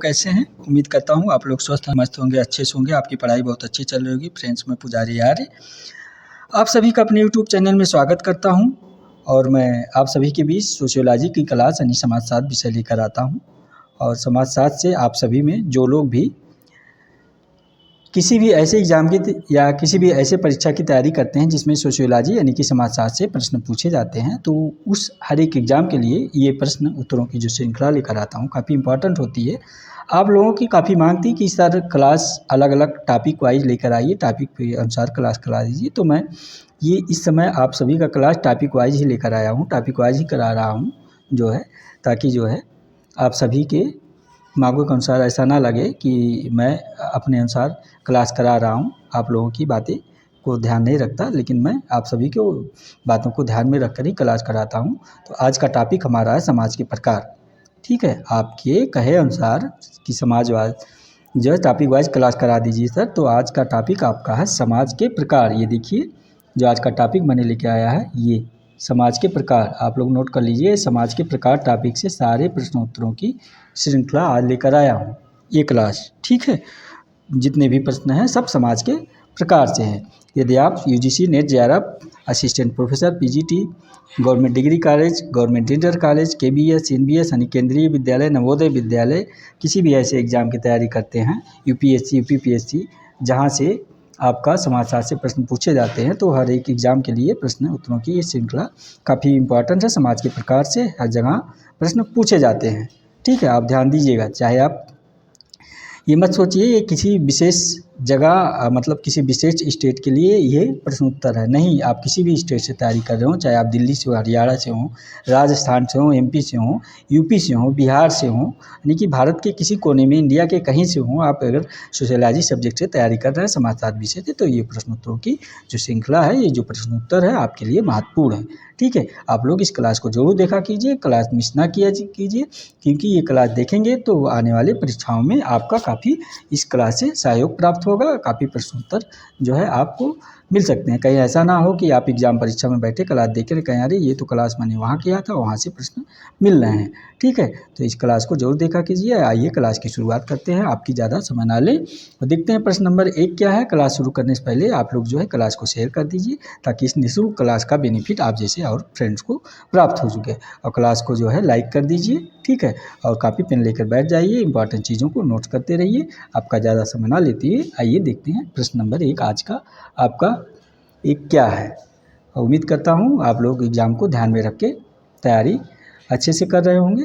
कैसे हैं? उम्मीद करता हूँ आप लोग स्वस्थ मस्त होंगे, अच्छे से होंगे। आपकी पढ़ाई बहुत अच्छी चल रही होगी। फ्रेंड्स, मैं पुजारी आर्य आप सभी का अपने यूट्यूब चैनल में स्वागत करता हूँ और मैं आप सभी के बीच सोशियोलॉजी की क्लास यानी समाजशास्त्र विषय लेकर आता हूँ। और समाजशास्त्र से आप सभी में जो लोग भी किसी भी ऐसे एग्ज़ाम की या किसी भी ऐसे परीक्षा की तैयारी करते हैं जिसमें सोशियोलॉजी यानी कि समाजशास्त्र से प्रश्न पूछे जाते हैं, तो उस हर एक एग्ज़ाम के लिए ये प्रश्न उत्तरों की जो श्रृंखला लेकर आता हूँ काफ़ी इंपॉर्टेंट होती है। आप लोगों की काफ़ी मांग थी कि सर क्लास अलग अलग टॉपिक वाइज लेकर आइए, टॉपिक के अनुसार क्लास करा दीजिए। तो मैं ये इस समय आप सभी का क्लास टॉपिक वाइज ही लेकर आया हूँ, टॉपिक वाइज ही करा रहा हूँ जो है, ताकि जो है आप सभी के मांगों के अनुसार ऐसा ना लगे कि मैं अपने अनुसार क्लास करा रहा हूँ, आप लोगों की बातें को ध्यान नहीं रखता, लेकिन मैं आप सभी को बातों को ध्यान में रखकर ही क्लास कराता हूँ। तो आज का टॉपिक हमारा है समाज के प्रकार। ठीक है, आपके कहे अनुसार कि समाजवाद जो है टॉपिक वाइज क्लास करा दीजिए सर। तो आज का टॉपिक आपका है समाज के प्रकार। ये देखिए जो आज का टॉपिक मैंने लेके आया है, ये समाज के प्रकार। आप लोग नोट कर लीजिए, समाज के प्रकार टॉपिक से सारे प्रश्नोत्तरों की श्रृंखला आज लेकर आया हूँ ये क्लास। ठीक है, जितने भी प्रश्न हैं सब समाज के प्रकार से हैं। यदि आप UGC net JRF assistant professor PGT government degree college, government inter college, KBS, NBS यानी केंद्रीय विद्यालय, नवोदय विद्यालय, किसी भी ऐसे एग्ज़ाम की तैयारी करते हैं, यूपीएससी, यूपीपीएससी, जहाँ से आपका समाजशास्त्र से प्रश्न पूछे जाते हैं, तो हर एक एग्ज़ाम के लिए प्रश्न उत्तरों की ये श्रृंखला काफ़ी इंपॉर्टेंट है। समाज के प्रकार से हर जगह प्रश्न पूछे जाते हैं। ठीक है, आप ध्यान दीजिएगा। चाहे आप ये मत सोचिए ये किसी विशेष जगह मतलब किसी विशेष स्टेट के लिए ये प्रश्न उत्तर है, नहीं। आप किसी भी स्टेट से तैयारी कर रहे हो, चाहे आप दिल्ली से हो, हरियाणा से हो, राजस्थान से हो, एमपी से हो, यूपी से हो, बिहार से हो, यानी कि भारत के किसी कोने में, इंडिया के कहीं से हो, आप अगर सोशियोलॉजी सब्जेक्ट से तैयारी कर रहे हैं समाजशास्त्र विषय से, तो ये प्रश्नोत्तरों की जो श्रृंखला है, ये जो प्रश्न उत्तर है आपके लिए महत्वपूर्ण है। ठीक है, आप लोग इस क्लास को जरूर देखा कीजिए, क्लास मिस ना किया कीजिए, क्योंकि ये क्लास देखेंगे तो आने वाले परीक्षाओं में आपका काफ़ी इस क्लास से सहयोग प्राप्त होगा। काफ़ी प्रश्न उत्तर जो है आपको मिल सकते हैं। कहीं ऐसा ना हो कि आप एग्ज़ाम परीक्षा में बैठे क्लास देख रहे, कहीं अरे ये तो क्लास मैंने वहाँ किया था, वहाँ से प्रश्न मिल रहे हैं। ठीक है, तो इस क्लास को जरूर देखा कीजिए। आइए क्लास की शुरुआत करते हैं, आपकी ज़्यादा समय ना लें और देखते हैं प्रश्न नंबर 1 क्या है। क्लास शुरू करने से पहले आप लोग जो है क्लास को शेयर कर दीजिए, ताकि इस निःशुल्क क्लास का बेनिफिट आप जैसे और फ्रेंड्स को प्राप्त हो सके। और क्लास को जो है लाइक कर दीजिए। ठीक है, और कापी पेन लेकर बैठ जाइए, इंपॉर्टेंट चीज़ों को नोट करते रहिए। आपका ज़्यादा समय ना लेते हुए आइए देखते हैं प्रश्न नंबर 1 आज का आपका एक क्या है। उम्मीद करता हूँ आप लोग एग्ज़ाम को ध्यान में रख के तैयारी अच्छे से कर रहे होंगे,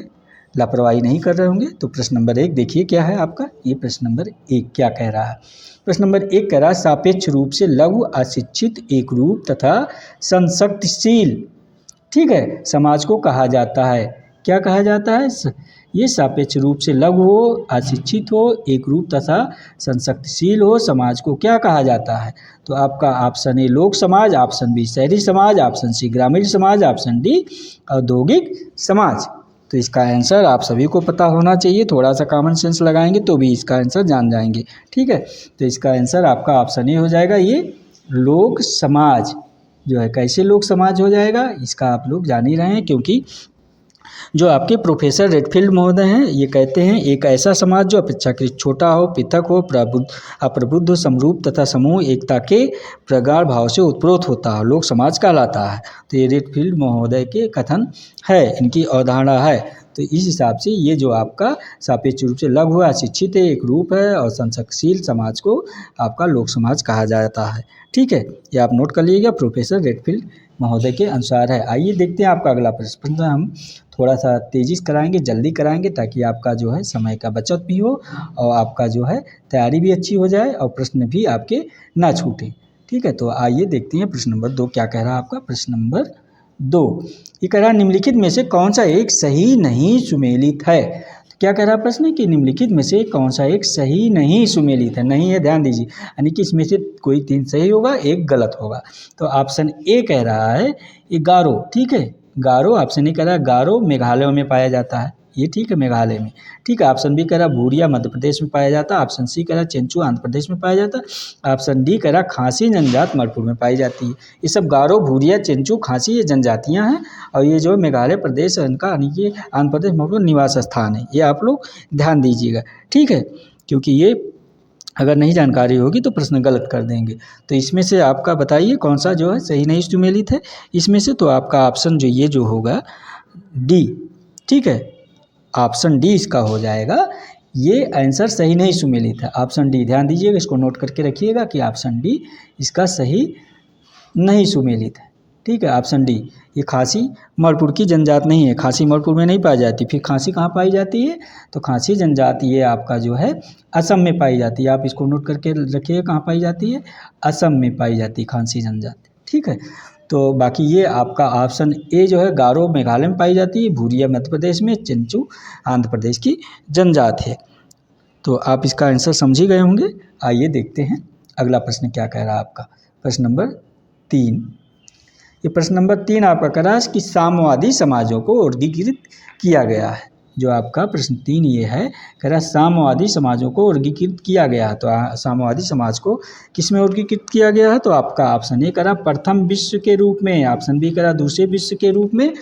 लापरवाही नहीं कर रहे होंगे। तो प्रश्न नंबर 1 देखिए क्या है आपका। ये प्रश्न नंबर 1 क्या कह रहा है। प्रश्न नंबर 1 कह रहा है सापेक्ष रूप से लघु, अशिक्षित, एकरूप तथा संशक्तिशील, ठीक है, समाज को कहा जाता है। क्या कहा जाता है? ये सापेक्ष रूप से लघु हो, अशिक्षित हो, एकरूप तथा संशक्तिशील हो, समाज को क्या कहा जाता है? तो आपका ऑप्शन ए लोक समाज, ऑप्शन बी शहरी समाज, ऑप्शन सी ग्रामीण समाज, ऑप्शन डी औद्योगिक समाज। तो इसका आंसर आप सभी को पता होना चाहिए। थोड़ा सा कॉमन सेंस लगाएंगे तो भी इसका आंसर जान जाएंगे। ठीक है, तो इसका आंसर आपका ऑप्शन ए हो जाएगा, ये लोक समाज जो है। कैसे लोक समाज हो जाएगा इसका आप लोग जान ही रहे हैं, क्योंकि जो आपके प्रोफेसर रेडफील्ड महोदय हैं ये कहते हैं एक ऐसा समाज जो अपेक्षाकृत छोटा हो, पृथक हो, अप्रबुद्ध, समरूप तथा समूह एकता के प्रगाढ़ भाव से उत्प्रोत होता है, लोक समाज कहलाता है। तो ये रेडफील्ड महोदय के कथन है, इनकी अवधारणा है। तो इस हिसाब से ये जो आपका सापेक्ष रूप से लघु है, अशिक्षित है, एक रूप है और संशक्तिशील समाज को आपका लोक समाज कहा जाता है। ठीक है, ये आप नोट कर लीजिएगा, प्रोफेसर रेडफील्ड महोदय के अनुसार है। आइए देखते हैं आपका अगला प्रश्न। हम थोड़ा सा तेज़ी से कराएंगे, जल्दी कराएंगे, ताकि आपका जो है समय का बचत भी हो और आपका जो है तैयारी भी अच्छी हो जाए और प्रश्न भी आपके ना छूटें। ठीक है, तो आइए देखते हैं प्रश्न नंबर 2 क्या कह रहा है आपका। प्रश्न नंबर 2 ये कह रहा है निम्नलिखित में से कौन सा एक सही नहीं सुमेलित है। तो क्या कह रहा है प्रश्न कि निम्नलिखित में से कौन सा एक सही नहीं सुमेलित है। नहीं है, ध्यान दीजिए, यानी कि इसमें से कोई 3 सही होगा, एक गलत होगा। तो ऑप्शन ए कह रहा है ये गारो। ठीक है, गारो ऑप्शन ए कह रहा है गारो मेघालय में पाया जाता है, ये ठीक है मेघालय में। ठीक है, ऑप्शन बी कह रहा भूरिया मध्य प्रदेश में पाया जाता है। ऑप्शन सी कह रहा चेंचू आंध्र प्रदेश में पाया जाता है। ऑप्शन डी कह रहा खासी जनजात मणिपुर में पाई जाती है। ये सब गारो, भूरिया, चेंचू, खासी ये जनजातियाँ हैं और ये जो मेघालय प्रदेश है इनका यानी कि आंध्र प्रदेश मणिपुर निवास स्थान है। ये आप लोग ध्यान दीजिएगा, ठीक है, क्योंकि ये अगर नहीं जानकारी होगी तो प्रश्न गलत कर देंगे। तो इसमें से आपका बताइए कौन सा जो है सही नहीं सुमेलित है इसमें से। तो आपका ऑप्शन जो ये जो होगा डी, ठीक है, ऑप्शन डी इसका हो जाएगा। ये आंसर सही नहीं सुमेलित है, ऑप्शन डी। ध्यान दीजिएगा, इसको नोट करके रखिएगा कि ऑप्शन डी इसका सही नहीं सुमेलित है। ठीक है, ऑप्शन डी। ये खासी मणिपुर की जनजात नहीं है, खासी मणिपुर में नहीं पाई जाती। फिर खासी कहाँ पाई जाती है? तो खासी जनजात ये आपका जो है असम में पाई जाती है। आप इसको नोट करके रखिए, कहाँ पाई जाती है? असम में पाई जाती है खासी जनजात। ठीक है, तो बाकी ये आपका ऑप्शन ए जो है गारो मेघालय में पाई जाती है, भूरिया मध्य प्रदेश में, चेंचू आंध्र प्रदेश की जनजात है। तो आप इसका आंसर समझ ही गए होंगे। आइए देखते हैं अगला प्रश्न क्या कह रहा है आपका। प्रश्न नंबर 3। ये प्रश्न नंबर 3 आपका कह रहा है कि साम्यवादी समाजों को वर्गीकृत किया गया है। जो आपका प्रश्न 3 ये है, कह रहा है साम्यवादी समाजों को वर्गीकृत किया गया है। तो साम्यवादी समाज को किस में वर्गीकृत किया गया है? तो आपका ऑप्शन ए कह रहा प्रथम विश्व के रूप में, ऑप्शन बी कह रहा दूसरे विश्व के रूप में,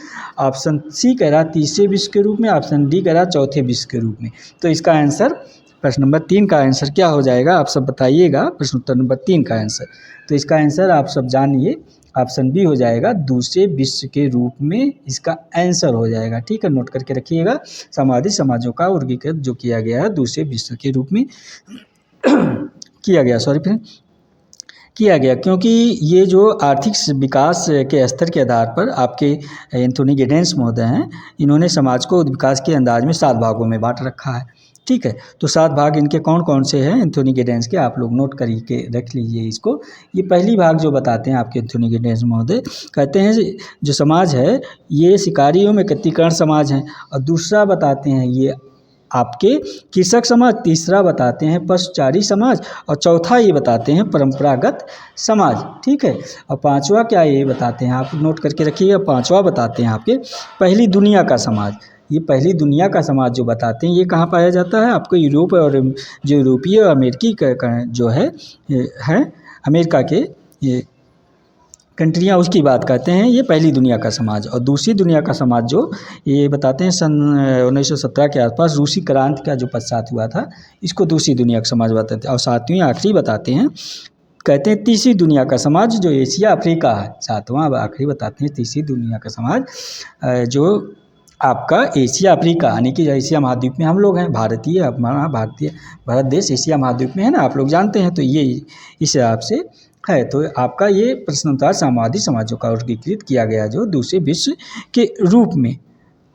ऑप्शन सी कह रहा तीसरे विश्व के रूप में, ऑप्शन डी कह रहा चौथे विश्व के रूप में। तो इसका आंसर प्रश्न नंबर 3 का आंसर क्या हो जाएगा? आप सब बताइएगा प्रश्न उत्तर नंबर 3 का आंसर। तो इसका आंसर आप सब जानिए, ऑप्शन बी हो जाएगा, दूसरे विश्व के रूप में इसका आंसर हो जाएगा। ठीक है, नोट करके रखिएगा। साम्यवादी समाजों का वर्गीकृत जो किया गया है दूसरे विश्व के रूप में किया गया, क्योंकि ये जो आर्थिक विकास के स्तर के आधार पर आपके एंथोनी गिडेंस महोदय हैं, इन्होंने समाज को विकास के अंदाज में 7 भागों में बांट रखा है। ठीक है, तो 7 भाग इनके कौन कौन से हैं एंथोनी गिडेंस के, आप लोग नोट करके रख लीजिए इसको। ये पहली भाग जो बताते हैं आपके एंथोनी गिडेंस महोदय, कहते हैं जो समाज है ये शिकारियों में एकत्रीकरण समाज है, और दूसरा बताते हैं ये आपके कृषक समाज, तीसरा बताते हैं पशुचारी समाज, और चौथा ये बताते हैं परंपरागत समाज। ठीक है, और पांचवा क्या ये बताते हैं, आप नोट करके रखिएगा। पांचवा बताते हैं आपके पहली दुनिया का समाज। ये पहली दुनिया का समाज जो बताते हैं ये कहाँ पाया जाता है? आपको यूरोप और जो यूरोपीय और अमेरिकी जो है अमेरिका के ये कंट्रियाँ, उसकी बात करते हैं ये पहली दुनिया का समाज। और दूसरी दुनिया का समाज जो ये बताते हैं सन 1917 के आसपास रूसी क्रांति का जो पश्चात हुआ था, इसको दूसरी दुनिया का समाज बताते हैं। और सातवीं आखिरी बताते हैं, कहते हैं तीसरी दुनिया का समाज जो एशिया अफ्रीका है। सातवां आखिरी बताते हैं तीसरी दुनिया का समाज जो आपका एशिया अफ्रीका यानी कि एशिया महाद्वीप में हम लोग हैं, भारत देश एशिया महाद्वीप में है ना, आप लोग जानते हैं। तो ये इस हिसाब से है। तो आपका ये प्रश्नोत्तर साम्यवादी समाजों का वर्गीकृत किया गया जो दूसरे विश्व के रूप में।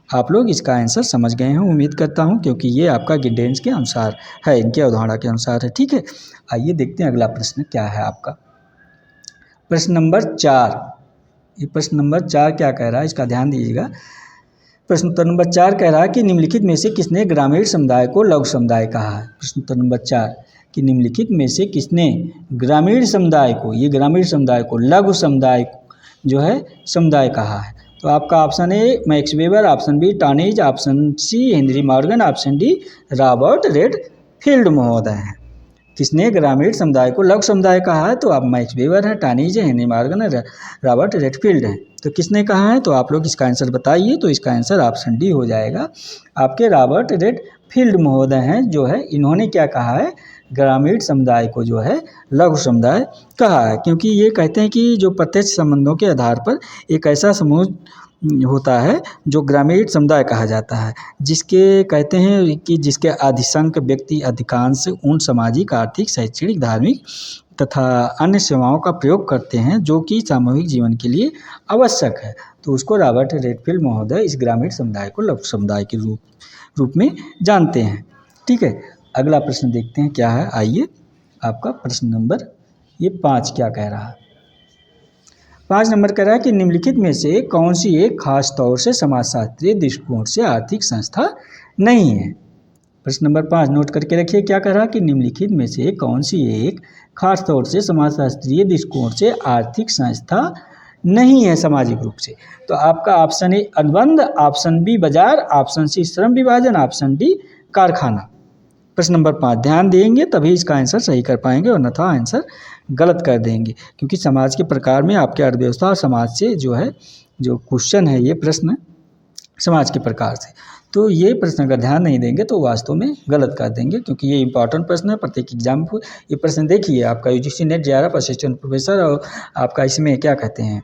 आप लोग इसका आंसर समझ गए हैं उम्मीद करता हूं, क्योंकि ये आपका गिडेंस के अनुसार है, इनके अवधारणा के अनुसार है। ठीक है, आइए देखते हैं अगला प्रश्न क्या है आपका। प्रश्न नंबर 4। ये प्रश्न नंबर 4 क्या कह रहा है, इसका ध्यान दीजिएगा। प्रश्न उत्तर नंबर 4 कह रहा है कि निम्नलिखित में से किसने ग्रामीण समुदाय को लघु समुदाय कहा है? प्रश्न उत्तर नंबर 4 कि निम्नलिखित में से किसने ग्रामीण समुदाय को, ये ग्रामीण समुदाय को लघु समुदाय जो है समुदाय कहा है? तो आपका option A Max Weber, option B Tonnies, option C Henry Morgan, option D Robert Redfield महोदय हैं। किसने ग्रामीण समुदाय को लघु समुदाय कहा है? तो आप मैक्स वेबर है, टॉनेज है, हेनरी मॉर्गन है, रॉबर्ट रेडफील्ड हैं। तो किसने कहा है? तो आप लोग इसका आंसर बताइए। तो इसका आंसर ऑप्शन डी हो जाएगा, आपके रॉबर्ट रेडफील्ड महोदय हैं जो है, इन्होंने क्या कहा है, ग्रामीण समुदाय को जो है लघु समुदाय कहा है। क्योंकि ये कहते हैं कि जो प्रत्यक्ष संबंधों के आधार पर एक ऐसा समूह होता है जो ग्रामीण समुदाय कहा जाता है, जिसके कहते हैं कि जिसके अधिसंख्यक व्यक्ति अधिकांश उन सामाजिक, आर्थिक, शैक्षणिक, धार्मिक तथा अन्य सेवाओं का प्रयोग करते हैं जो कि सामूहिक जीवन के लिए आवश्यक है। तो उसको रॉबर्ट रेडफील्ड महोदय इस ग्रामीण समुदाय को लघु समुदाय के रूप में जानते हैं। ठीक है, अगला प्रश्न देखते हैं क्या है। आइए आपका प्रश्न नंबर ये 5 क्या कह रहा है। 5 नंबर कह रहा है कि निम्नलिखित में से कौन सी एक खास तौर से समाजशास्त्रीय दृष्टिकोण से आर्थिक संस्था नहीं है? प्रश्न नंबर 5 नोट करके रखिए, क्या कह रहा है कि निम्नलिखित में से कौन सी एक खास तौर से समाजशास्त्रीय दृष्टिकोण से आर्थिक संस्था नहीं है सामाजिक रूप से। तो आपका ऑप्शन ए अनुबंध, ऑप्शन बी बाजार, ऑप्शन सी श्रम विभाजन, ऑप्शन डी कारखाना। प्रश्न नंबर 5 ध्यान देंगे तभी इसका आंसर सही कर पाएंगे, अन्यथा आंसर गलत कर देंगे, क्योंकि समाज के प्रकार में आपके अर्थव्यवस्था और समाज से जो है जो क्वेश्चन है ये प्रश्न समाज के प्रकार से, तो ये प्रश्न अगर ध्यान नहीं देंगे तो वास्तव में गलत कर देंगे, क्योंकि ये इंपॉर्टेंट प्रश्न है प्रत्येक एग्जाम को। ये प्रश्न देखिए आपका UGC net JRF assistant professor और आपका इसमें क्या कहते हैं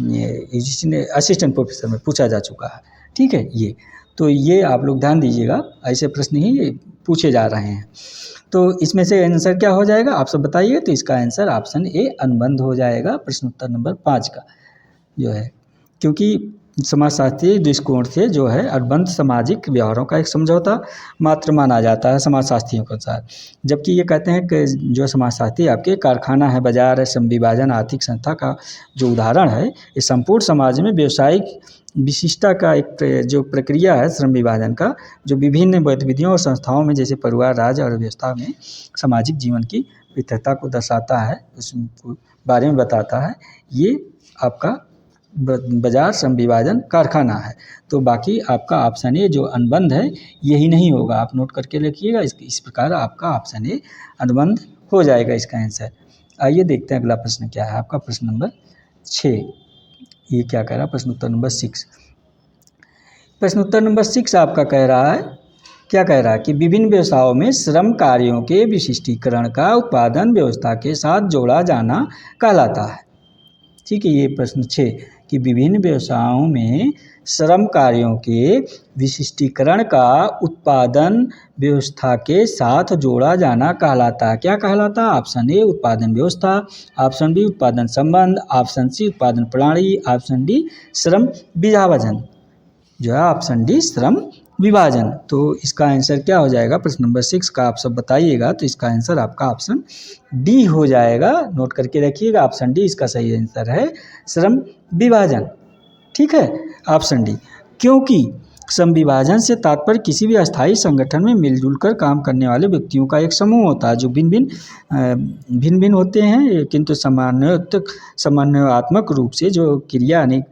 ये यूजीसी ने असिस्टेंट प्रोफेसर में पूछा जा चुका है। ठीक है, ये तो ये आप लोग ध्यान दीजिएगा, ऐसे प्रश्न ही पूछे जा रहे हैं। तो इसमें से आंसर क्या हो जाएगा आप सब बताइए। तो इसका आंसर ऑप्शन ए अनुबंध हो जाएगा प्रश्न उत्तर नंबर 5 का जो है, क्योंकि समाजशास्त्रीय दृष्टिकोण से जो है अनुबंध सामाजिक व्यवहारों का एक समझौता मात्र माना जाता है समाजशास्त्रियों के अनुसार, जबकि ये कहते हैं कि जो समाजशास्त्री आपके कारखाना है, बाजार है, श्रम विभाजन आर्थिक संस्था का जो उदाहरण है, ये संपूर्ण समाज में व्यवसायिक विशिष्टता का एक जो प्रक्रिया है श्रम विभाजन का, जो विभिन्न गतिविधियों और संस्थाओं में जैसे परिवार, राज्य और व्यवस्था में सामाजिक जीवन की विविधता को दर्शाता है, उस बारे में बताता है। ये आपका बाजार, श्रम विभाजन, कारखाना है। तो बाकी आपका ऑप्शन ए जो अनुबंध है यही नहीं होगा, आप नोट करके रखिएगा। इस प्रकार आपका ऑप्शन ए अनुबंध हो जाएगा इसका आंसर। आइए देखते हैं अगला प्रश्न क्या है आपका, प्रश्न नंबर 6। ये क्या कह रहा है, प्रश्न उत्तर नंबर 6। प्रश्न उत्तर नंबर 6 आपका कह रहा है, क्या कह रहा है कि विभिन्न व्यवसायों में श्रम कार्यों के विशिष्टीकरण का उत्पादन व्यवस्था के साथ जोड़ा जाना कहलाता है। ठीक है, ये प्रश्न 6 कि विभिन्न व्यवसायों में श्रम कार्यों के विशिष्टीकरण का उत्पादन व्यवस्था के साथ जोड़ा जाना कहलाता है। क्या कहलाता है? ऑप्शन ए उत्पादन व्यवस्था, ऑप्शन बी उत्पादन संबंध, ऑप्शन सी उत्पादन प्रणाली, ऑप्शन डी श्रम विभाजन। जो है ऑप्शन डी श्रम विभाजन। तो इसका आंसर क्या हो जाएगा प्रश्न नंबर 6 का आप सब बताइएगा। तो इसका आंसर आपका ऑप्शन डी हो जाएगा, नोट करके रखिएगा। ऑप्शन डी इसका सही आंसर है, श्रम विभाजन। ठीक है, ऑप्शन डी। क्योंकि श्रम विभाजन से तात्पर्य किसी भी अस्थायी संगठन में मिलजुल कर काम करने वाले व्यक्तियों का एक समूह होता है, जो भिन्न भिन्न होते हैं किंतु समन्वयात्मक रूप से जो क्रिया अनेक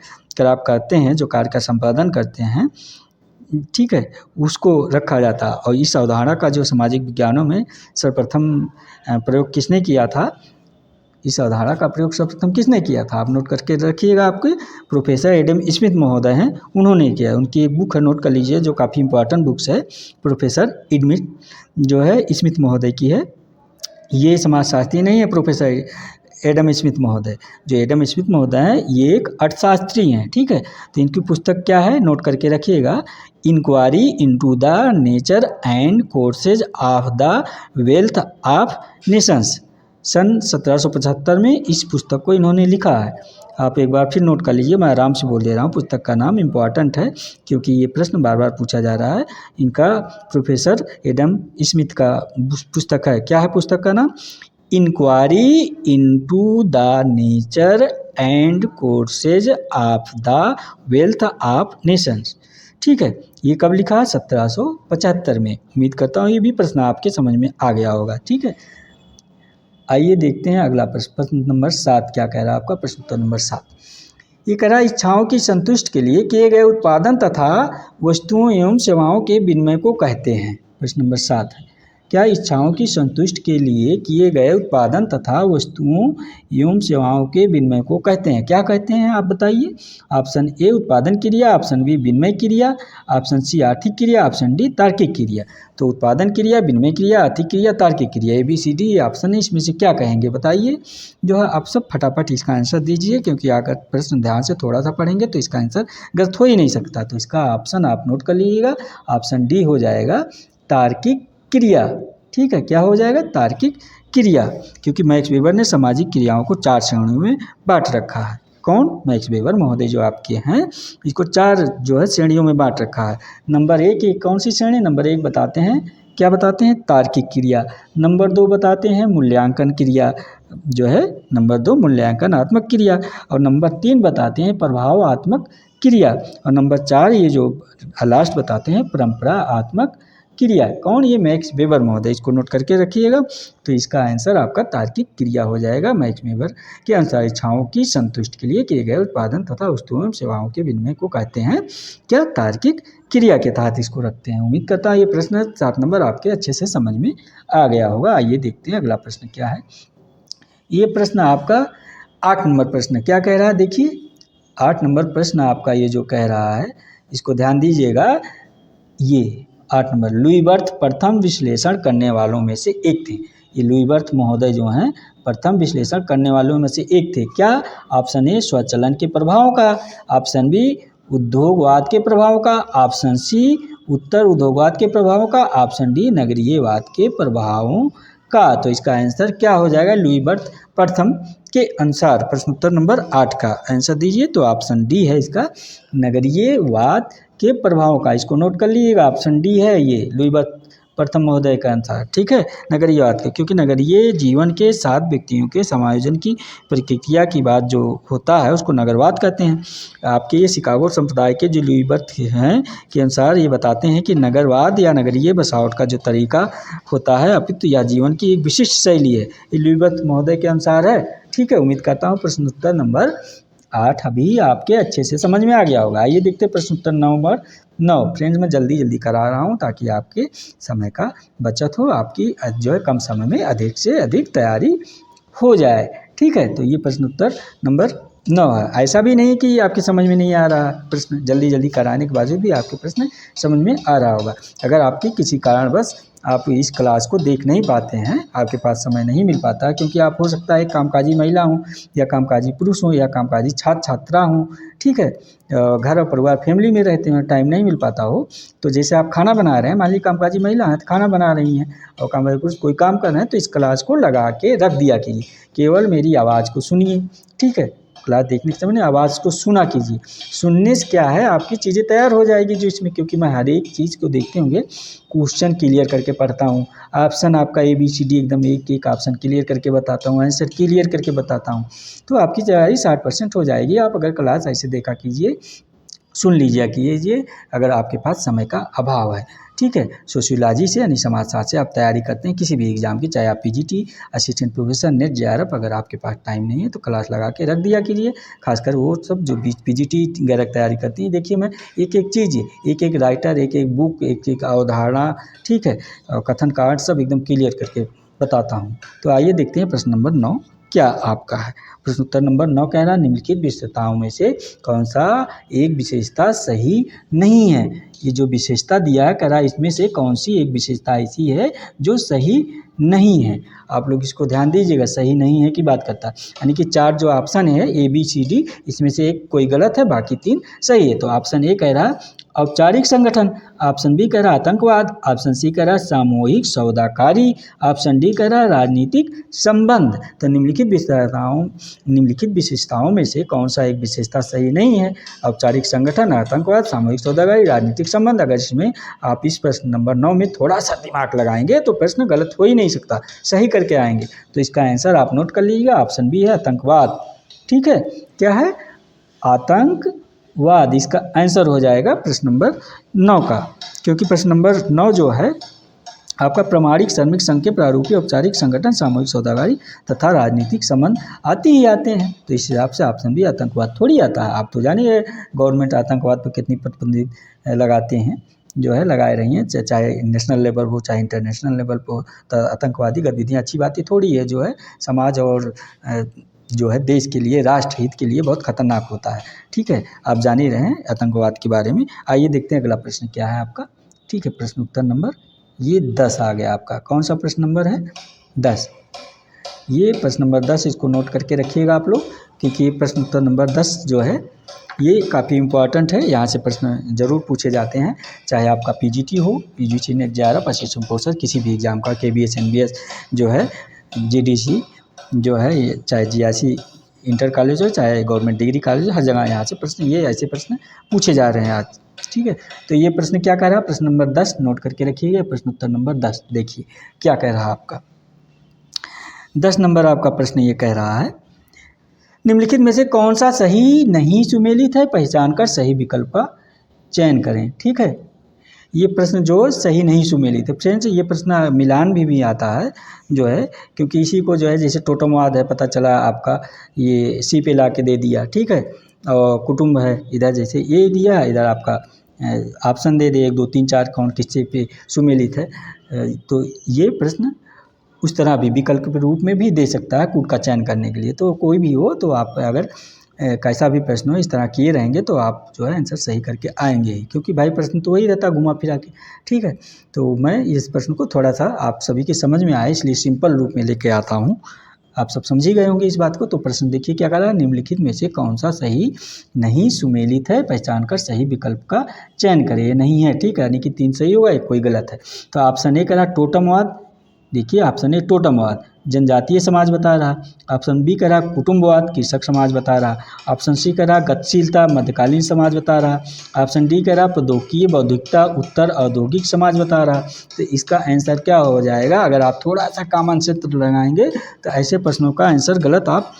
आप करते हैं, जो कार्य का संपादन करते हैं, ठीक है, उसको रखा जाता। और इस अवधारणा का जो सामाजिक विज्ञानों में सर्वप्रथम प्रयोग किसने किया था, इस अवधारणा का प्रयोग सर्वप्रथम किसने किया था, आप नोट करके रखिएगा। आपके प्रोफेसर एडम स्मिथ महोदय हैं, उन्होंने किया। उनकी एक बुक है, नोट कर लीजिए, जो काफ़ी इंपॉर्टेंट बुक्स है, प्रोफेसर एडम जो है स्मिथ महोदय की है। ये समाजशास्त्री नहीं है प्रोफेसर एडम स्मिथ महोदय। जो एडम स्मिथ महोदय हैं ये एक अर्थशास्त्री हैं। ठीक है, तो इनकी पुस्तक क्या है, नोट करके रखिएगा, inquiry into the nature and courses of the wealth of nations. सन 1775 में इस पुस्तक को इन्होंने लिखा है। आप एक बार फिर नोट कर लीजिए, मैं आराम से बोल दे रहा हूँ, पुस्तक का नाम इम्पॉर्टेंट है क्योंकि ये प्रश्न बार बार पूछा जा रहा है। इनका प्रोफेसर एडम स्मिथ का पुस्तक है। क्या है पुस्तक का नाम? Inquiry into the nature and courses of the wealth of nations. ठीक है, ये कब लिखा है? 1775 में। उम्मीद करता हूँ ये भी प्रश्न आपके समझ में आ गया होगा। ठीक है, आइए देखते हैं अगला प्रश्न, प्रश्न नंबर 7 क्या कह रहा है आपका, प्रश्न उत्तर नंबर 7। ये कह रहा है इच्छाओं की संतुष्टि के लिए किए गए उत्पादन तथा वस्तुओं एवं सेवाओं के विनिमय को कहते हैं। प्रश्न नंबर 7 है, क्या इच्छाओं की संतुष्टि के लिए किए गए उत्पादन तथा वस्तुओं एवं सेवाओं के विनिमय को कहते हैं? क्या कहते हैं आप बताइए। ऑप्शन ए उत्पादन क्रिया, ऑप्शन बी विनिमय क्रिया, ऑप्शन सी आर्थिक क्रिया, ऑप्शन डी तार्किक क्रिया। तो उत्पादन क्रिया, विनिमय क्रिया, आर्थिक क्रिया, तार्किक क्रिया, ABCD ऑप्शन है, इसमें से क्या कहेंगे बताइए। जो है आप सब फटाफट इसका आंसर दीजिए, क्योंकि अगर प्रश्न ध्यान से थोड़ा सा पढ़ेंगे तो इसका आंसर गलत हो ही नहीं सकता। तो इसका ऑप्शन आप नोट कर लीजिएगा, ऑप्शन डी हो जाएगा तार्किक क्रिया। ठीक है, क्या हो जाएगा? तार्किक क्रिया। क्योंकि मैक्स वेबर ने सामाजिक क्रियाओं को 4 श्रेणियों में बांट रखा है। कौन? मैक्स वेबर महोदय जो आपके हैं, इसको 4 जो है श्रेणियों में बांट रखा है। नंबर 1 कौन सी श्रेणी? नंबर 1 बताते हैं, क्या बताते हैं? तार्किक क्रिया। नंबर 2 बताते हैं मूल्यांकन क्रिया, जो है नंबर 2 मूल्यांकनात्मक क्रिया। और नंबर 3 बताते हैं प्रभावात्मक क्रिया। और नंबर 4 ये जो लास्ट बताते हैं परंपरात्मक क्रिया। कौन? ये मैक्स वेबर महोदय, इसको नोट करके रखिएगा। तो इसका आंसर आपका तार्किक क्रिया हो जाएगा। मैक्स वेबर के अनुसार इच्छाओं की संतुष्टि के लिए किए गए उत्पादन तथा वस्तुओं एवं सेवाओं के विनिमय को कहते हैं क्या? तार्किक क्रिया के तहत इसको रखते हैं। उम्मीद करता हूँ ये प्रश्न 7 नंबर आपके अच्छे से समझ में आ गया होगा। आइए देखते हैं अगला प्रश्न क्या है। ये प्रश्न आपका 8 नंबर प्रश्न क्या कह रहा है, देखिए 8 नंबर प्रश्न आपका ये जो कह रहा है, इसको ध्यान दीजिएगा। ये 8 नंबर, लुई बर्थ प्रथम विश्लेषण करने वालों में से एक थे। ये लुई बर्थ महोदय जो हैं प्रथम विश्लेषण करने वालों में से एक थे। क्या? ऑप्शन ए स्वचलन के प्रभाव का, ऑप्शन बी उद्योगवाद के प्रभाव का, ऑप्शन सी उत्तर उद्योगवाद के प्रभाव का, ऑप्शन डी नगरीयवाद के प्रभावों का। तो इसका आंसर क्या हो जाएगा? लुई बर्थ प्रथम के अनुसार प्रश्न उत्तर नंबर 8 का आंसर दीजिए। तो ऑप्शन डी है इसका, नगरीयवाद के प्रभाव का। इसको नोट कर लीजिएगा, ऑप्शन डी है ये लुई बर्थ प्रथम महोदय का आंसर। ठीक है, नगरीयवाद के, क्योंकि नगरीय जीवन के साथ व्यक्तियों के समायोजन की प्रक्रिया की बात जो होता है उसको नगरवाद कहते हैं। आपके ये शिकागो संप्रदाय के जो लुई बर्थ हैं के अनुसार ये बताते हैं कि नगरवाद या नगरीय बसावट का जो तरीका होता है अपितु या जीवन की एक विशिष्ट शैली है। ये लुई बर्थ महोदय के अनुसार है। ठीक है, उम्मीद करता हूँ प्रश्न उत्तर नंबर 8 अभी आपके अच्छे से समझ में आ गया होगा। आइए देखते हैं प्रश्न उत्तर नंबर 9। फ्रेंड्स मैं जल्दी करा रहा हूँ ताकि आपके समय का बचत हो, आपकी जो है कम समय में अधिक से अधिक तैयारी हो जाए। ठीक है, तो ये प्रश्न उत्तर नंबर 9 है। ऐसा भी नहीं कि आपके समझ में नहीं आ रहा प्रश्न, जल्दी कराने के बावजूद भी आपके प्रश्न समझ में आ रहा होगा। अगर आपके किसी कारणवश आप इस क्लास को देख नहीं पाते हैं, आपके पास समय नहीं मिल पाता, क्योंकि आप हो सकता है कामकाजी महिला हो या कामकाजी पुरुष हो या कामकाजी छात्र छात्रा हो, ठीक है, घर और परिवार फैमिली में रहते हैं, टाइम नहीं मिल पाता हो। तो जैसे आप खाना बना रहे हैं, मान लीजिए कामकाजी महिला हैं तो खाना बना रही हैं और कामकाजी पुरुष कोई काम कर रहे हैं, तो इस क्लास को लगा के रख दिया कीजिए, केवल मेरी आवाज़ को सुनिए। ठीक है, क्लास देखने के समय आवाज़ को सुना कीजिए। सुनने से क्या है, आपकी चीज़ें तैयार हो जाएगी जो इसमें, क्योंकि मैं हर एक चीज़ को देखते होंगे क्वेश्चन क्लियर करके पढ़ता हूँ, ऑप्शन आपका ABCD एकदम एक ऑप्शन क्लियर करके बताता हूँ, आंसर क्लियर करके बताता हूँ। तो आपकी तैयारी 60% हो जाएगी। आप अगर क्लास ऐसे देखा कीजिए, सुन लीजिए अगर आपके पास समय का अभाव है। ठीक है, सोशियोलॉजी से यानी समाजशास्त्र से आप तैयारी करते हैं किसी भी एग्जाम की, चाहे आप PGT, assistant professor, net, JRF, अगर आपके पास टाइम नहीं है तो क्लास लगा के रख दिया कीजिए। खासकर वो सब जो PGT वगैरह तैयारी करती हैं, देखिए मैं एक चीज़, एक राइटर, एक बुक, एक अवधारणा, ठीक है, कथन कांड सब एकदम क्लियर करके बताता हूँ। तो आइए देखते हैं प्रश्न नंबर 9 क्या आपका है। प्रश्न उत्तर नंबर 9 कह रहा है निम्नलिखित विशेषताओं में से कौन सा एक विशेषता सही नहीं है। ये जो विशेषता दिया है कह रहा है इसमें से कौन सी एक विशेषता ऐसी है जो सही नहीं है। आप लोग इसको ध्यान दीजिएगा, सही नहीं है की बात करता है, यानी कि 4 जो ऑप्शन है ABCD, इसमें से एक कोई गलत है, बाकी 3 सही है। तो ऑप्शन ए कह रहा है औपचारिक संगठन, ऑप्शन बी कह रहा है आतंकवाद, ऑप्शन सी कह रहा है सामूहिक सौदाकारी, ऑप्शन डी कह रहा है राजनीतिक संबंध। तो निम्नलिखित विशेषताओं में से कौन सा एक विशेषता सही नहीं है। औपचारिक संगठन, आतंकवाद, सामूहिक सौदाकारी, राजनीतिक संबंध। अगर इसमें आप इस प्रश्न नंबर 9 में थोड़ा सा दिमाग लगाएंगे तो प्रश्न गलत हो ही नहीं सकता, सही करके आएंगे। तो इसका आंसर आप नोट कर लीजिएगा, ऑप्शन बी है आतंकवाद। ठीक है, क्या है? आतंकवाद इसका आंसर हो जाएगा प्रश्न नंबर 9 का, क्योंकि प्रश्न नंबर 9 जो है आपका प्रमाणिक श्रमिक संघ के प्रारूपीय औपचारिक संगठन, सामूहिक सौदाकारी तथा राजनीतिक संबंध आते ही आते हैं। तो इस हिसाब से ऑप्शन भी आतंकवाद थोड़ी आता है। आप तो जानिए गवर्नमेंट आतंकवाद पर कितनी प्रतिबंधित लगाते हैं, जो है लगाए रही हैं, चाहे नेशनल लेवल हो चाहे इंटरनेशनल लेवल पर हो। तो आतंकवादी गतिविधियाँ अच्छी बातें थोड़ी है, जो है समाज और जो है देश के लिए, राष्ट्र हित के लिए बहुत खतरनाक होता है। ठीक है, आप जान ही रहे हैं आतंकवाद के बारे में। आइए देखते हैं अगला प्रश्न क्या है आपका। ठीक है, प्रश्न उत्तर नंबर ये 10 आ गया आपका। कौन सा प्रश्न नंबर है? 10। ये प्रश्न नंबर 10, इसको नोट करके रखिएगा आप लोग, क्योंकि प्रश्न उत्तर नंबर 10 जो है ये काफ़ी इम्पोर्टेंट है। यहाँ से प्रश्न जरूर पूछे जाते हैं, चाहे आपका PGT हो, PGT, net, JRF, assistant professor, किसी भी एग्जाम का, KBS, NBS जो है, GDC जो है, चाहे GIC इंटर कॉलेज हो, चाहे गवर्नमेंट डिग्री कॉलेज हो, हर जगह यहाँ से प्रश्न, ये ऐसे प्रश्न पूछे जा रहे हैं आज। ठीक है, तो ये प्रश्न क्या कह रहा है? प्रश्न नंबर 10 नोट करके रखिएगा। प्रश्न उत्तर नंबर 10 देखिए क्या कह रहा है आपका। 10 नंबर आपका प्रश्न ये कह रहा है निम्नलिखित में से कौन सा सही नहीं सुमेलित है, पहचान कर सही विकल्प का चयन करें। ठीक है, ये प्रश्न जो सही नहीं सुमेलित है। फ्रेंड्स ये प्रश्न मिलान भी आता है जो है, क्योंकि इसी को जो है जैसे टोटमवाद है, पता चला आपका ये सी पे ला के दे दिया, ठीक है, और कुटुंब है इधर जैसे ये दिया, इधर आपका ऑप्शन दे दे 1 2 3 4 कौन किससे पे सुमेलित है। तो ये प्रश्न उस तरह भी विकल्प के रूप में भी दे सकता है कूट का चयन करने के लिए। तो कोई भी हो तो आप अगर कैसा भी प्रश्न हो इस तरह किए रहेंगे तो आप जो है आंसर सही करके आएंगे ही, क्योंकि भाई प्रश्न तो वही रहता है घुमा फिरा के, ठीक है। तो मैं इस प्रश्न को थोड़ा सा आप सभी के समझ में आए इसलिए सिंपल रूप में लेके आता हूँ। आप सब समझ ही गए होंगे इस बात को। तो प्रश्न देखिए क्या कह रहा है, निम्नलिखित में से कौन सा सही नहीं सुमेलित है, पहचान कर सही विकल्प का चयन करें। ये नहीं है, ठीक है, यानी कि 3 सही होगा, 1 कोई गलत है। तो ऑप्शन ए कह रहा टोटमवाद, देखिए ऑप्शन ए टोटमवाद जनजातीय समाज बता रहा, ऑप्शन बी कह रहा कुटुंबवाद कृषक समाज बता रहा, ऑप्शन सी कह रहा गतिशीलता मध्यकालीन समाज बता रहा, ऑप्शन डी कह रहा प्रौद्योगिकीय बौद्धिकता उत्तर औद्योगिक समाज बता रहा। तो इसका आंसर क्या हो जाएगा, अगर आप थोड़ा सा कॉमन सेंस लगाएंगे तो ऐसे प्रश्नों का आंसर गलत आप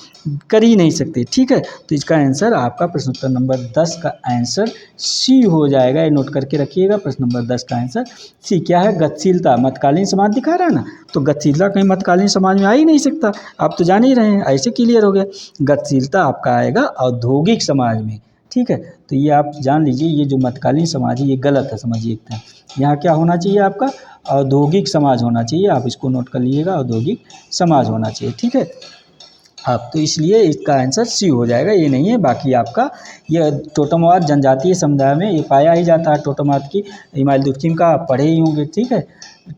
कर ही नहीं सकते, ठीक है। तो इसका आंसर आपका प्रश्न उत्तर नंबर 10 का आंसर सी हो जाएगा। ये नोट करके रखिएगा, प्रश्न नंबर 10 का आंसर सी क्या है, गतिशीलता मध्यकालीन समाज दिखा रहा है ना, तो गतिशीलता कहीं मध्यकालीन समाज में आ ही नहीं सकता, आप तो जान ही रहे हैं, ऐसे क्लियर हो गया। गतिशीलता आपका आएगा औद्योगिक समाज में, ठीक है। तो ये आप जान लीजिए, ये जो मध्यकालीन समाज है ये गलत है, समझिए एकदम। यहाँ क्या होना चाहिए आपका, औद्योगिक समाज होना चाहिए, आप इसको नोट कर लीजिएगा, औद्योगिक समाज होना चाहिए, ठीक है। आप तो इसलिए इसका आंसर सी हो जाएगा, ये नहीं है। बाकी आपका ये टोटमवाद जनजातीय समुदाय में ये पाया ही जाता है, टोटमवाद की हिमालय दुखिम का आप पढ़े ही होंगे, ठीक है।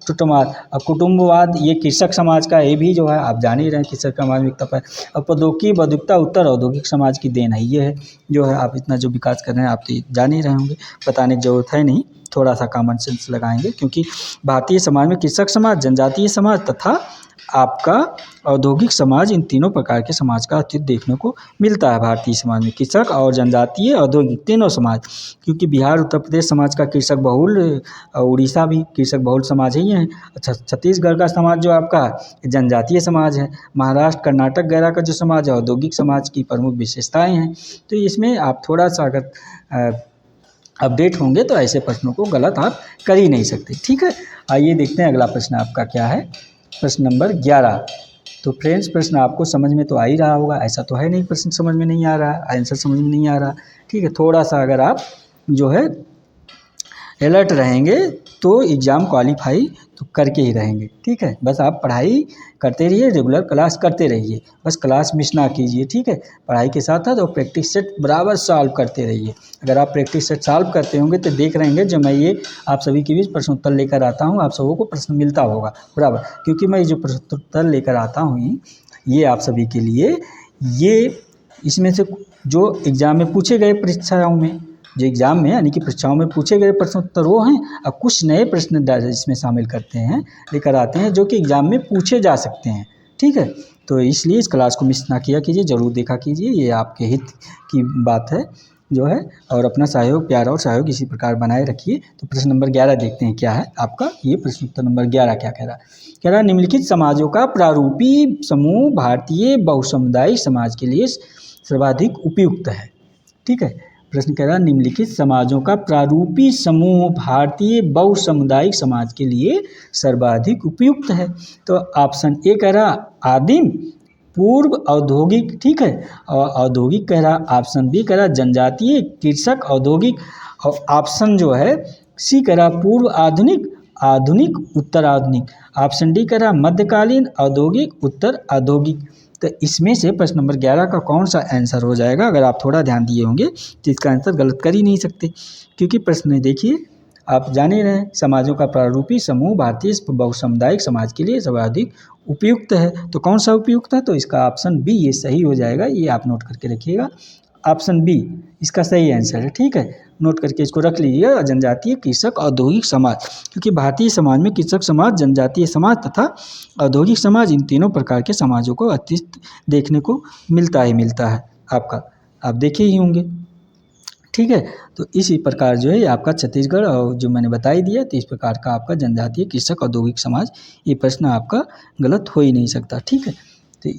टोटमवाद और कुटुंबवाद ये कृषक समाज का, ये भी जो है आप जान ही रहे हैं कृषक समाज में तब है। और प्रौद्योगिकी बौद्धिकता उत्तर औद्योगिक समाज की देन है, ये है जो है, आप इतना जो विकास कर रहे हैं आप तो जान ही रहे होंगे, बताने की जरूरत है नहीं, थोड़ा सा कॉमन सेंस लगाएंगे। क्योंकि भारतीय समाज में कृषक समाज जनजातीय समाज तथा आपका औद्योगिक समाज, इन तीनों प्रकार के समाज का अस्तित्व देखने को मिलता है भारतीय समाज में, कृषक और जनजातीय औद्योगिक तीनों समाज। क्योंकि बिहार उत्तर प्रदेश समाज का कृषक बहुल, उड़ीसा भी कृषक बहुल समाज ही है। अच्छा, छत्तीसगढ़ का समाज जो आपका जनजातीय समाज है, महाराष्ट्र कर्नाटक वगैरह का जो समाज है औद्योगिक समाज की प्रमुख विशेषताएँ हैं। तो इसमें आप थोड़ा सा अगर अपडेट होंगे तो ऐसे प्रश्नों को गलत आप कर ही नहीं सकते, ठीक है। आइए देखते हैं अगला प्रश्न आपका क्या है, प्रश्न नंबर 11। तो फ्रेंड्स प्रश्न आपको समझ में तो आ ही रहा होगा, ऐसा तो है नहीं प्रश्न समझ में नहीं आ रहा, आंसर समझ में नहीं आ रहा, ठीक है। थोड़ा सा अगर आप जो है अलर्ट रहेंगे तो एग्ज़ाम क्वालिफाई तो करके ही रहेंगे, ठीक है। बस आप पढ़ाई करते रहिए, रेगुलर क्लास करते रहिए, बस क्लास मिस ना कीजिए, ठीक है। पढ़ाई के साथ साथ और प्रैक्टिस सेट बराबर सॉल्व करते रहिए। अगर आप प्रैक्टिस सेट सॉल्व करते होंगे तो देख रहेंगे जो मैं ये आप सभी के बीच प्रश्न उत्तर लेकर आता हूँ, आप सबों को प्रश्न मिलता होगा बराबर, क्योंकि मैं जो प्रश्न उत्तर लेकर आता हूँ ये आप सभी के लिए, ये इसमें से जो एग्ज़ाम में पूछे गए परीक्षाओं में, जो एग्ज़ाम में यानी कि परीक्षाओं में पूछे गए प्रश्न उत्तर वो हैं, और कुछ नए प्रश्न इसमें शामिल करते हैं, लेकर आते हैं जो कि एग्ज़ाम में पूछे जा सकते हैं, ठीक है। तो इसलिए इस क्लास को मिस ना किया कीजिए, ज़रूर देखा कीजिए, ये आपके हित की बात है जो है। और अपना सहयोग, प्यार और सहयोग इसी प्रकार बनाए रखिए। तो प्रश्न नंबर 11 देखते हैं क्या है आपका, ये प्रश्न उत्तर नंबर 11 क्या कह रहा है, कह रहा है निम्नलिखित समाजों का प्रारूपी समूह भारतीय बहुसमुदायिक समाज के लिए सर्वाधिक उपयुक्त है, ठीक है। प्रश्न कह रहा है निम्नलिखित समाजों का प्रारूपी समूह भारतीय बहुसमुदायिक समाज के लिए सर्वाधिक उपयुक्त है। तो ऑप्शन ए कह रहा आदिम पूर्व औद्योगिक, ठीक है, और औद्योगिक कह रहा, ऑप्शन बी कह रहा जनजातीय कृषक औद्योगिक, और ऑप्शन जो है सी कह रहा पूर्व आधुनिक आधुनिक उत्तर आधुनिक, ऑप्शन डी कह रहा मध्यकालीन औद्योगिक उत्तर औद्योगिक। तो इसमें से प्रश्न नंबर 11 का कौन सा आंसर हो जाएगा, अगर आप थोड़ा ध्यान दिए होंगे तो इसका आंसर गलत कर ही नहीं सकते। क्योंकि प्रश्न देखिए, आप जान ही रहे हैं समाजों का प्रारूपी समूह भारतीय बहुसामुदायिक समाज के लिए सर्वाधिक उपयुक्त है। तो कौन सा उपयुक्त है, तो इसका ऑप्शन बी ये सही हो जाएगा, ये आप नोट करके रखिएगा, ऑप्शन बी इसका सही आंसर है, ठीक है। नोट करके इसको रख लीजिएगा, जनजातीय कृषक औद्योगिक समाज। क्योंकि भारतीय समाज में कृषक समाज, जनजातीय समाज तथा औद्योगिक समाज, इन तीनों प्रकार के समाजों को अस्तित्व देखने को मिलता है आपका, आप देखे ही होंगे, ठीक है। तो इसी प्रकार जो है आपका छत्तीसगढ़ और जो मैंने बता ही दिया, तो इस प्रकार का आपका जनजातीय कृषक औद्योगिक समाज, ये प्रश्न आपका गलत हो ही नहीं सकता, ठीक है। तो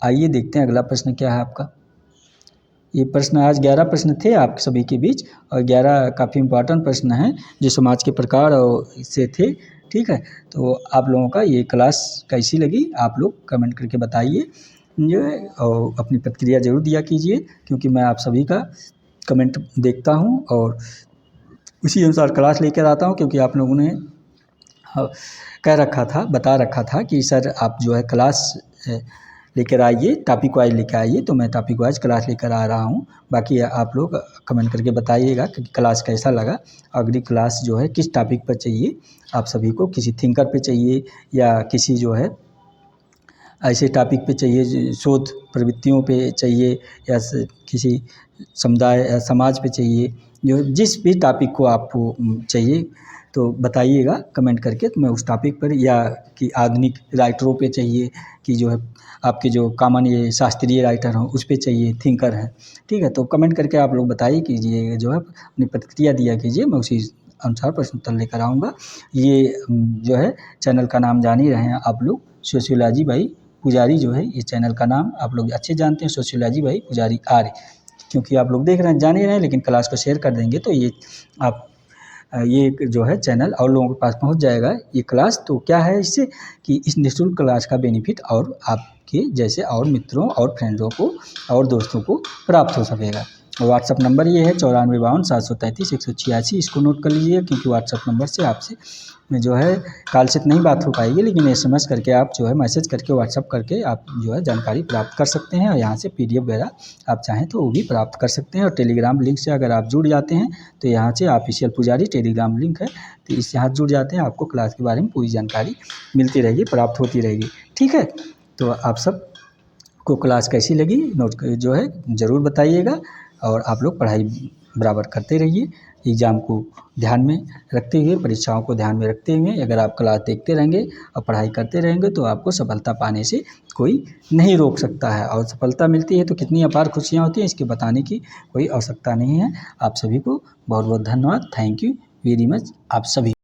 आइए देखते हैं अगला प्रश्न क्या है आपका। ये प्रश्न आज 11 प्रश्न थे आप सभी के बीच, और 11 काफ़ी इम्पोर्टेंट प्रश्न हैं जो समाज के प्रकार और से थे। ठीक है, तो आप लोगों का ये क्लास कैसी लगी आप लोग कमेंट करके बताइए जो है, और अपनी प्रतिक्रिया ज़रूर दिया कीजिए, क्योंकि मैं आप सभी का कमेंट देखता हूँ और उसी अनुसार क्लास लेकर आता हूँ। क्योंकि आप लोगों ने कह रखा था, बता रखा था कि सर आप जो है क्लास लेकर आइए, टॉपिक वाइज लेकर आइए, तो मैं टॉपिक वाइज क्लास लेकर आ रहा हूँ। बाकी आप लोग कमेंट करके बताइएगा कि क्लास कैसा लगा। अगली क्लास जो है किस टॉपिक पर चाहिए आप सभी को, किसी थिंकर पे चाहिए या किसी जो है ऐसे टॉपिक पे चाहिए, शोध प्रवृत्तियों पे चाहिए या किसी समुदाय या समाज पे चाहिए, जो जिस भी टॉपिक को आपको चाहिए तो बताइएगा कमेंट करके, तो मैं उस टॉपिक पर, या कि आधुनिक राइटरों पे चाहिए कि जो है आपके जो कॉमन ये शास्त्रीय राइटर हों उस पे चाहिए, थिंकर हैं। ठीक है, तो कमेंट करके आप लोग बताइए कीजिए, जो है अपनी प्रतिक्रिया दिया कीजिए, मैं उसी अनुसार प्रश्न उत्तर लेकर आऊँगा। ये जो है चैनल का नाम जान ही रहे हैं आप लोग, सोशियोलॉजी बाई पुजारी जो है ये चैनल का नाम आप लोग अच्छे जानते हैं, सोशियोलॉजी बाई पुजारी आर्य। क्योंकि आप लोग देख रहे हैं, जान ही रहे हैं, लेकिन क्लास को शेयर कर देंगे तो ये आप ये जो है चैनल और लोगों के पास पहुंच जाएगा ये क्लास। तो क्या है इससे कि इस निःशुल्क क्लास का बेनिफिट और आपके जैसे और मित्रों और फ्रेंडों को और दोस्तों को प्राप्त हो सकेगा। व्हाट्सअप नंबर ये है 9452 733 186, इसको नोट कर लीजिए, क्योंकि व्हाट्सअप नंबर से आपसे में जो है कॉल से नहीं बात हो पाएगी, लेकिन SMS करके आप जो है मैसेज करके व्हाट्सअप करके आप जो है जानकारी प्राप्त कर सकते हैं, और यहाँ से PDF वगैरह आप चाहें तो वो भी प्राप्त कर सकते हैं। और टेलीग्राम लिंक से अगर आप जुड़ जाते हैं तो यहाँ से ऑफिशियल पुजारी टेलीग्राम लिंक है, तो इससे हाथ जुड़ जाते हैं, आपको क्लास के बारे में पूरी जानकारी मिलती रहेगी, प्राप्त होती रहेगी। ठीक है, तो आप सब को क्लास कैसी लगी नोट जो है ज़रूर बताइएगा, और आप लोग पढ़ाई बराबर करते रहिए। एग्ज़ाम को ध्यान में रखते हुए, परीक्षाओं को ध्यान में रखते हुए अगर आप क्लास देखते रहेंगे और पढ़ाई करते रहेंगे तो आपको सफलता पाने से कोई नहीं रोक सकता है। और सफलता मिलती है तो कितनी अपार खुशियाँ होती हैं, इसके बताने की कोई आवश्यकता नहीं है। आप सभी को बहुत बहुत धन्यवाद। थैंक यू वेरी मच आप सभी।